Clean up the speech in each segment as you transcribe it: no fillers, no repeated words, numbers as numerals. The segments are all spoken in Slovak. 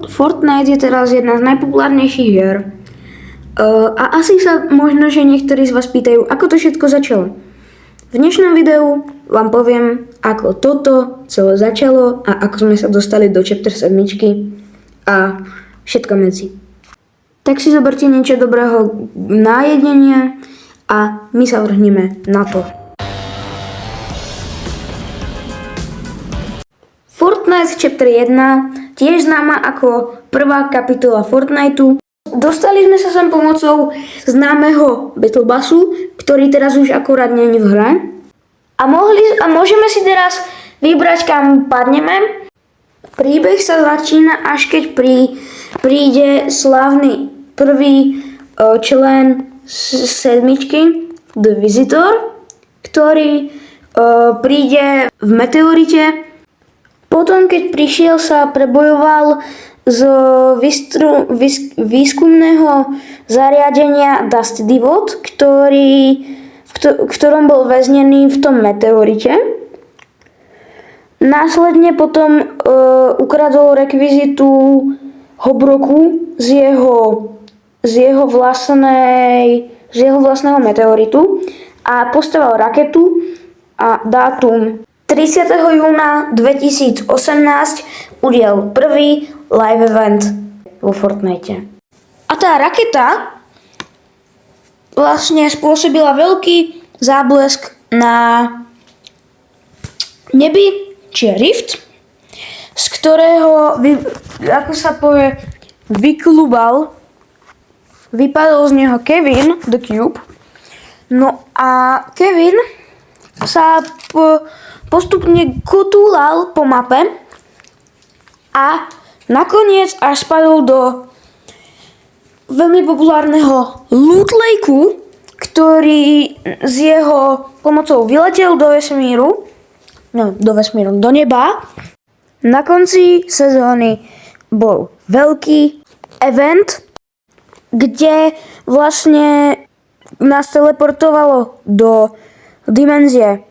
Fortnite je teraz jedna z najpopulárnejších hier. A asi sa možno, že niektorí z vás pýtajú, ako to všetko začalo. V dnešnom videu vám poviem, ako toto celé začalo a ako sme sa dostali do chapter 7 a všetko medzi. Tak si zoberte niečo dobrého na jedenie a my sa vrhneme na to. Fortnite chapter 1, tiež známa ako prvá kapitola Fortniteu. Dostali sme sa sem pomocou známeho Battle Passu, ktorý teraz už akurát nie je v hre. A môžeme si teraz vybrať, kam padneme. Príbeh sa začína, až keď príde slávny prvý člen sedmičky, The Visitor, ktorý príde v meteorite. Potom, keď prišiel, sa prebojoval z výskumného zariadenia Dusty Divot, v ktorom bol väznený v tom meteorite. Následne potom ukradol rekvizitu Hobroku z jeho vlastného meteoritu a postavil raketu a dátum 30. júna 2018 udial prvý live event vo Fortnite. A tá raketa vlastne spôsobila veľký záblesk na nebi, či rift, z ktorého, ako sa povie, vypadol z neho Kevin, The Cube. No a Kevin sa postupne kotúlal po mape a nakoniec až spadol do veľmi populárneho Loot Lakeu, ktorý s jeho pomocou vyletel do neba. Na konci sezóny bol veľký event, kde vlastne nás teleportovalo do dimenzie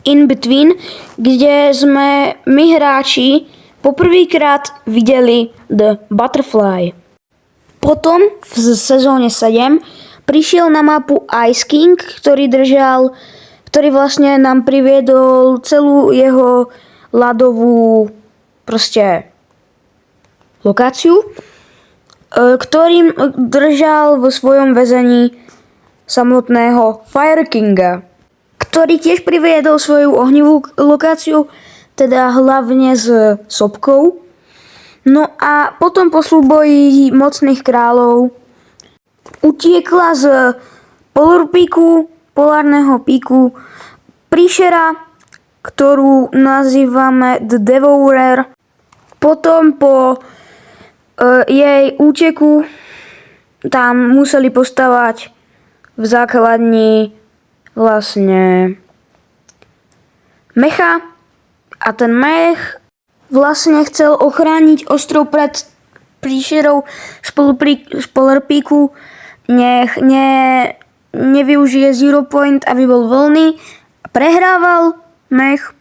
In Between, kde sme my hráči poprvýkrát videli The Butterfly. Potom v sezóne 7 prišiel na mapu Ice King, ktorý vlastne nám priviedol celú jeho ľadovú lokáciu, ktorým držal vo svojom väzení samotného Fire Kinga, ktorý tiež priviedol svoju ohnivú lokáciu, teda hlavne s sopkou. No a potom po súboji mocných kráľov utiekla z polárneho píku príšera, ktorú nazývame The Devourer. Potom po jej úteku tam museli postavať v základni vlastne mecha a ten mech vlastne chcel ochrániť ostrov pred príšerou z Polarpíku, nech nevyužije Zero Point, aby bol voľný. Prehrával mech.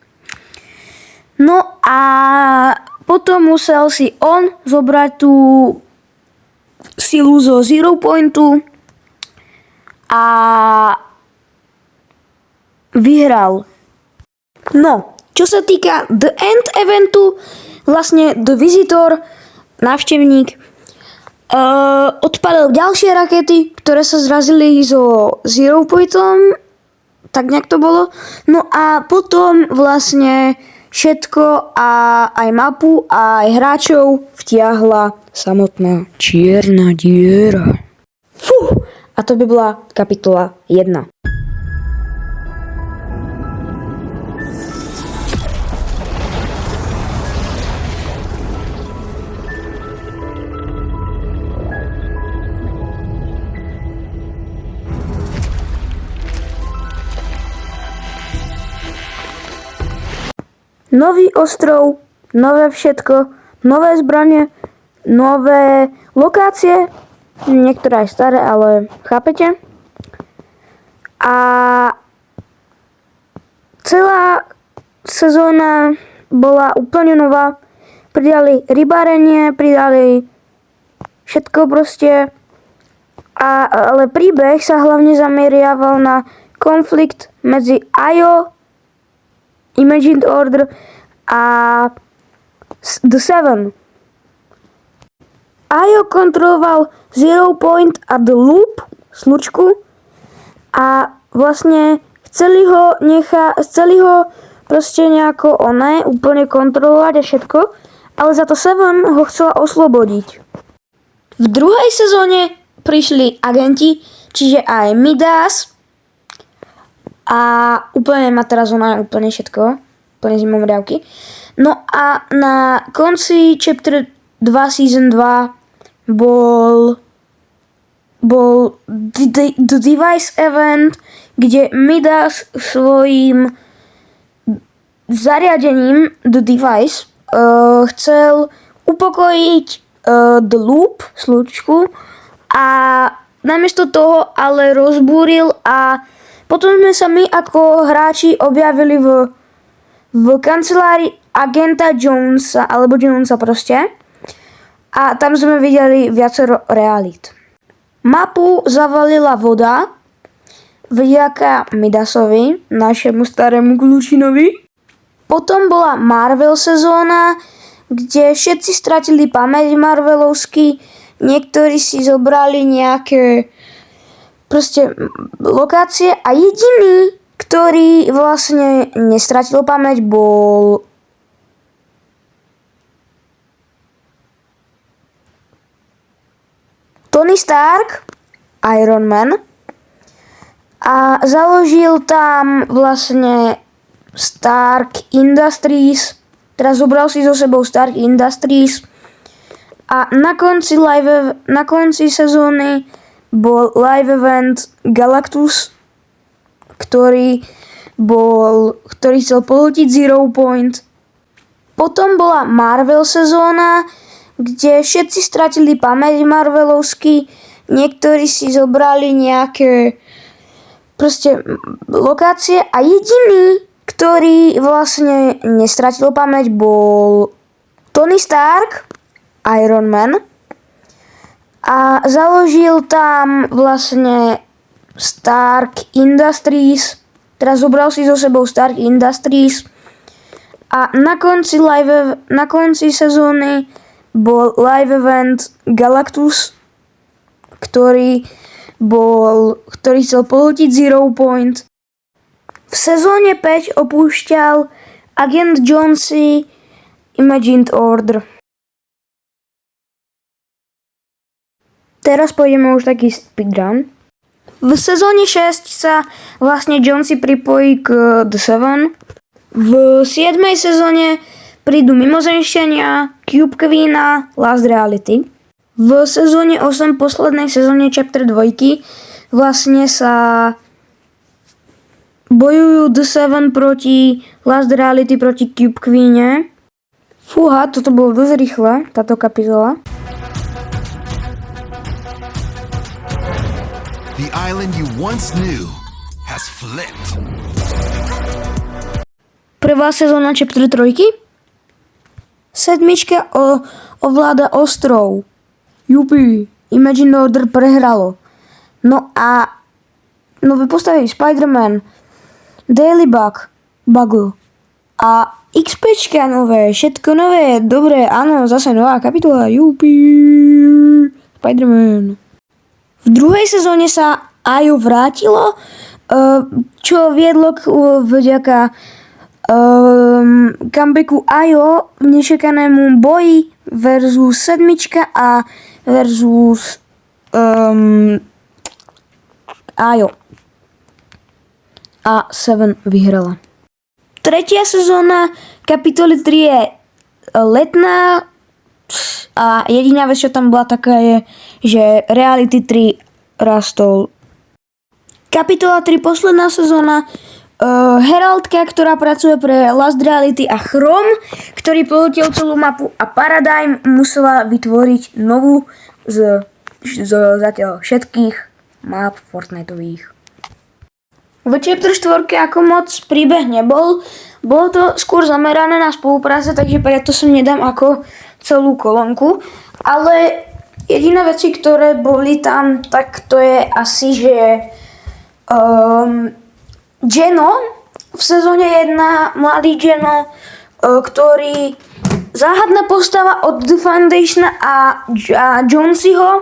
No a potom musel si on zobrať tú silu zo Zero Pointu a vyhral. No, čo sa týka The End eventu, vlastne The Visitor, návštevník, odpadol ďalšie rakety, ktoré sa zrazili so Zero Pointom, tak nejak to bolo. No a potom vlastne všetko a aj mapu a aj hráčov vtiahla samotná čierna diera. Fú, a to by bola kapitola 1. Nový ostrov, nové všetko, nové zbranie, nové lokácie, niektoré aj staré, ale chápete? A celá sezóna bola úplne nová, pridali rybárenie, pridali všetko proste. Ale príbeh sa hlavne zameriaval na konflikt medzi IO, Imagined Order a The Seven. IO kontroloval Zero Point a The Loop, slučku, a vlastne chceli ho proste nejako úplne kontrolovať a všetko, ale za to Seven ho chcela oslobodiť. V druhej sezóne prišli agenti, čiže aj Midas a úplne má teraz úplne všetko, úplne zimomriavky. No a na konci Chapter 2 Season 2 bol The Device Event, kde Midas svojím zariadením The Device chcel upokojiť The Loop, slučku, a namiesto toho ale rozbúril a potom sme sa my ako hráči objavili v kancelárii agenta Jonesa, alebo Jonesa proste. A tam sme videli viacero realít. Mapu zavalila voda vďaka Midasovi, našemu starému kľúčinovi. Potom bola Marvel sezóna, kde všetci stratili pamäť marvelovský. Niektorí si zobrali nejaké proste lokácie a jediný, ktorý vlastne nestratil pamäť, bol Tony Stark, Iron Man, a založil tam vlastne Stark Industries, teraz zobral si so sebou Stark Industries. A na konci sezóny bol live event Galactus, ktorý chcel pohltiť Zero Point. Potom bola Marvel sezóna, kde všetci stratili pamäť marvelovský. Niektorí si zobrali nejaké proste lokácie a jediný, ktorý vlastne nestratil pamäť, bol Tony Stark, Iron Man, a založil tam vlastne Stark Industries, teraz zobral si so sebou Stark Industries, a na konci sezóny bol live event Galactus, ktorý chcel pohltiť Zero Point. V sezóne 5 opúšťal agent Jonesy Imagined Order. Teraz pôjdeme už taký speedrun. V sezóne 6 sa vlastne Jonesy pripojí k The Seven. V 7. sezóne prídu mimozemšťania, Cube Queena, Last Reality. V sezóne 8, poslednej sezóne Chapter 2, vlastne sa bojujú The Seven proti Last Reality, proti Cube Queene. Fúha, toto bolo dosť rýchle, táto kapitola. The island you once knew has flipped. Prvá sezóna Chapter 3. Sedmička ovláda ostrov. Jupi, Imagine Order prehralo. No a nové postavy Spider-Man, Daily Bug, a XPčka nové, všetko nové, dobre, áno, zase nová kapitola, jupi, Spider-Man. V druhej sezóne sa IO vrátilo, čo viedlo vďaka comebacku IO v nečakanému boji versus sedmička a versus IO. A Seven vyhrala. Tretia sezóna kapitoly 3 je letná a jediná vec, čo tam bola taká je, že Reality 3 rastol. Kapitola 3, posledná sezóna, Heraldka, ktorá pracuje pre Last Reality, a Chrome, ktorý poletel celú mapu, a Paradigm musela vytvoriť novú z zatiaľ všetkých map Fortniteových. V chapter 4 ako moc príbeh nebol. Bolo to skôr zamerané na spolupráce, takže preto som nedám ako celú kolónku. Ale jediné veci, ktoré boli tam, tak to je asi, že Geno v sezóne 1, mladý Geno, ktorý záhadná postava od The Foundation a Jonesyho,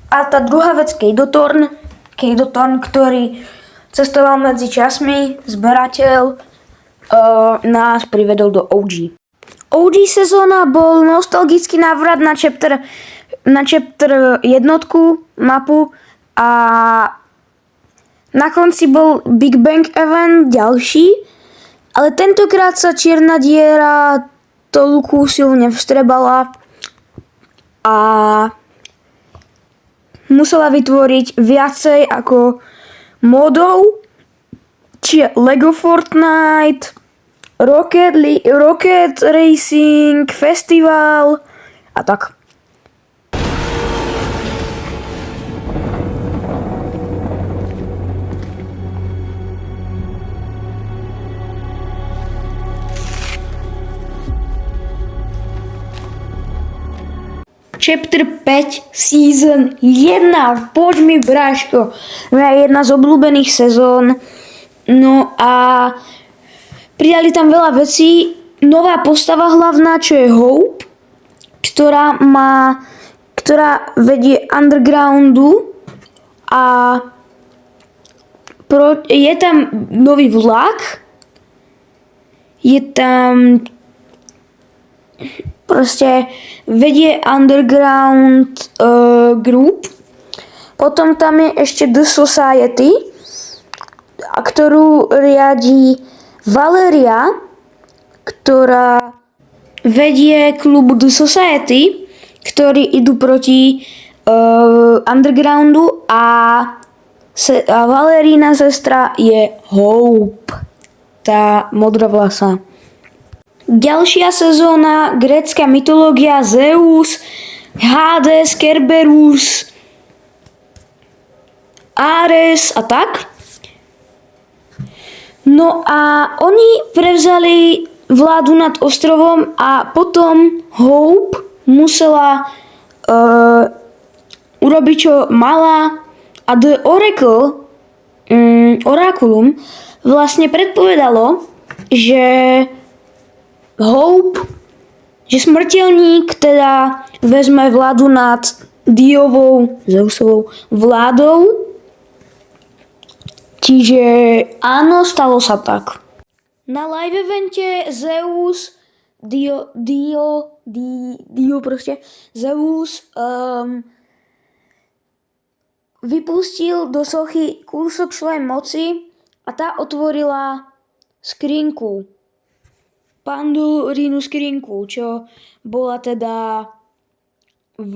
a tá druhá vec Kate Thorne, ktorý cestoval medzi časmi, zberateľ, nás privedol do OG. OG sezóna bol nostalgický návrat na chapter jednotku, mapu, a na konci bol Big Bang Event ďalší, ale tentokrát sa čierna diera toľku silne vstrebala a musela vytvoriť viacej ako modov, čiže Lego Fortnite, Rocket Racing, Festival a tak. Chapter 5, Season 1. Poď mi, bráško. Moja jedna z obľúbených sezón. No a pridali tam veľa vecí. Nová postava hlavná, čo je Hope, ktorá vedie undergroundu, a je tam nový vlak. Je tam proste vedie underground group. Potom tam je ešte The Society, ktorú riadi Valeria, ktorá vedie klub The Society, ktorí idú proti undergroundu, a Valerína sestra je Hope, tá modrovlasa. Ďalšia sezóna, grécka mytológia, Zeus, Hades, Kerberus, Ares a tak. No a oni prevzali vládu nad ostrovom a potom Hope musela urobiť, čo mala, a The Oracle, Oraculum, vlastne predpovedalo, že Hope, že smrteľník teda vezme vládu nad Diovou, Zeusovou vládou. Čiže áno, stalo sa tak. Na live evente Zeus, Zeus vypustil do sochy kúsok svojej moci a tá otvorila skrinku. Pandorínu skrinku, čo bola teda v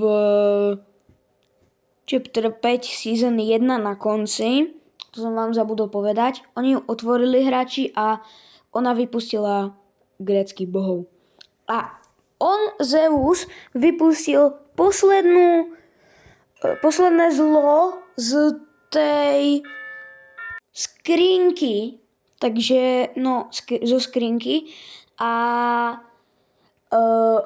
chapter 5 season 1 na konci. To som vám zabudol povedať. Oni ju otvorili hráči a ona vypustila gréckych bohov. A Zeus vypustil posledné zlo z tej skrinky, takže zo skrinky, a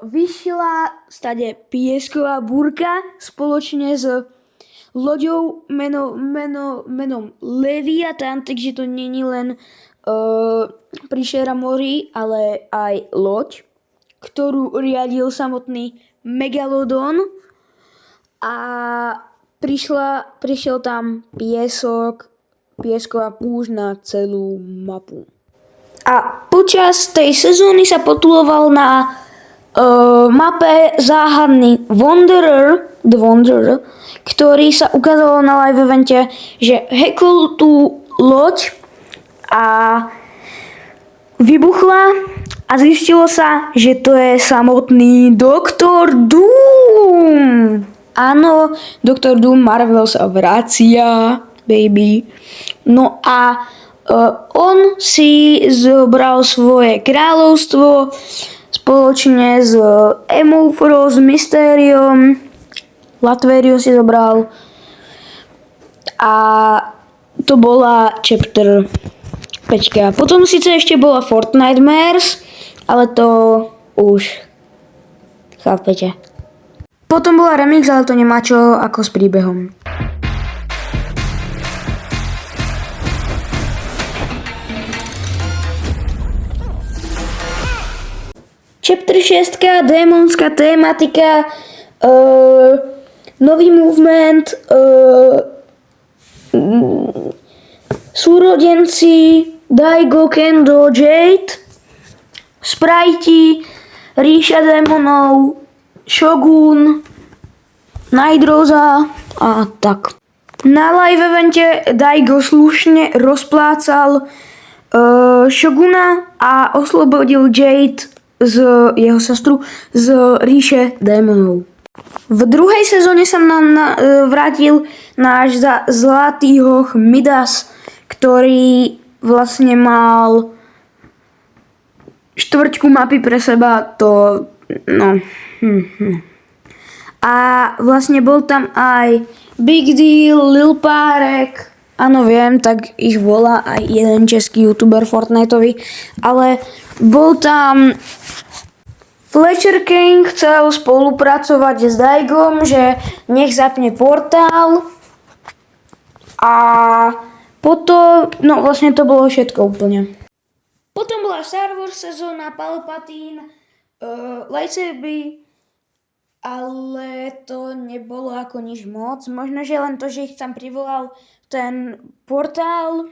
vyšla stade piesková búrka spoločne s loďou menom Leviatán, takže to není len príšera morí, ale aj loď, ktorú riadil samotný Megalodon, a prišiel tam piesková púšť na celú mapu. A počas tej sezóny sa potuloval na mape záhadný The Wanderer, ktorý sa ukázalo na live evente, že hackol tú loď a vybuchla a zistilo sa, že to je samotný Doktor Doom. Áno, Doktor Doom, Marvel sa vracia, baby. No a on si zobral svoje kráľovstvo spoločne s Emufro, s Mysteriom, Latveriu si zobral, a to bola chapter 5. Potom síce ešte bola Fortnitemares, ale to už chápete. Potom bola remix, ale to nemá čo ako s príbehom. Chapter 6, démonská tématika, nový movement, súrodenci, Daigo, Kendo, Jade, Sprite, Ríša démonov, Shogun, Nightrosa a tak. Na live evente Daigo slušne rozplácal Shoguna a oslobodil Jade z jeho sestru z ríše démonov. V druhej sezóne sa nám vrátil náš zlatý hoch Midas, ktorý vlastne mal štvrťku mapy pre seba, to A vlastne bol tam aj Big Deal, Lil Párek, áno viem, tak ich volá aj jeden český youtuber Fortniteový, ale bol tam Fletcher King, chcel spolupracovať s Daigom, že nech zapne portál a potom, no vlastne to bolo všetko úplne. Potom bola Star Wars sezóna, Palpatine, lightsabery, ale to nebolo ako nič moc. Možno, že len to, že ich tam privolal ten portál.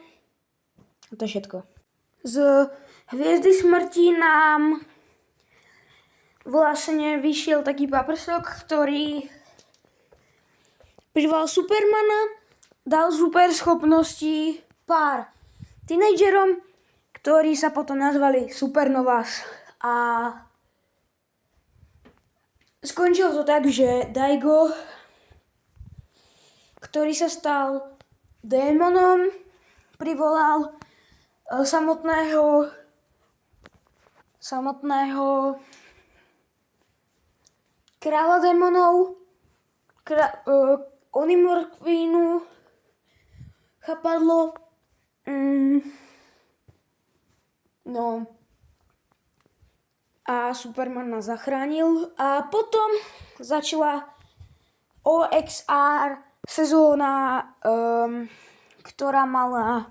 To je všetko. Z Hviezdy smrti nám vlastne vyšiel taký paprsok, ktorý privolal Supermana, dal super schopnosti pár tínedžerom, ktorí sa potom nazvali Supernovas. A skončilo to tak, že Daigo, ktorý sa stal démonom, privolal samotného kráľa démonov, Onimorquinu, chápadlo, a Superman nás zachránil a potom začala OXR sezóna, ktorá mala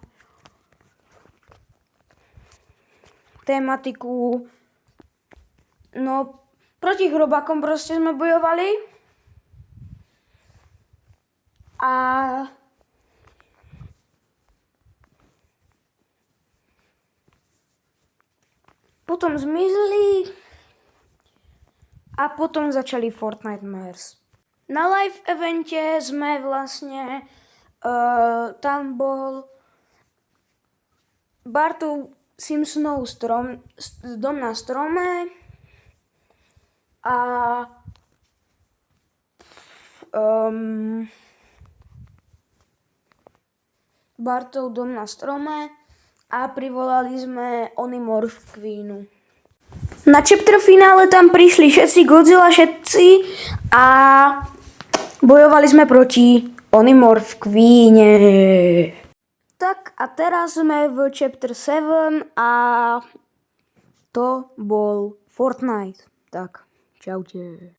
tematiku, proti hrobákom proste sme bojovali a potom zmizli a potom začali Fortnitemares. Na live evente sme vlastne, tam bol Bartov Simpsonov dom na strome a Bartov dom na strome a privolali sme Onimorph Queenu. Na chapter finále tam prišli všetci Godzilla všetci a bojovali sme proti Onimorph Queene. Tak a teraz sme v chapter 7 a to bol Fortnite. Tak, čaute.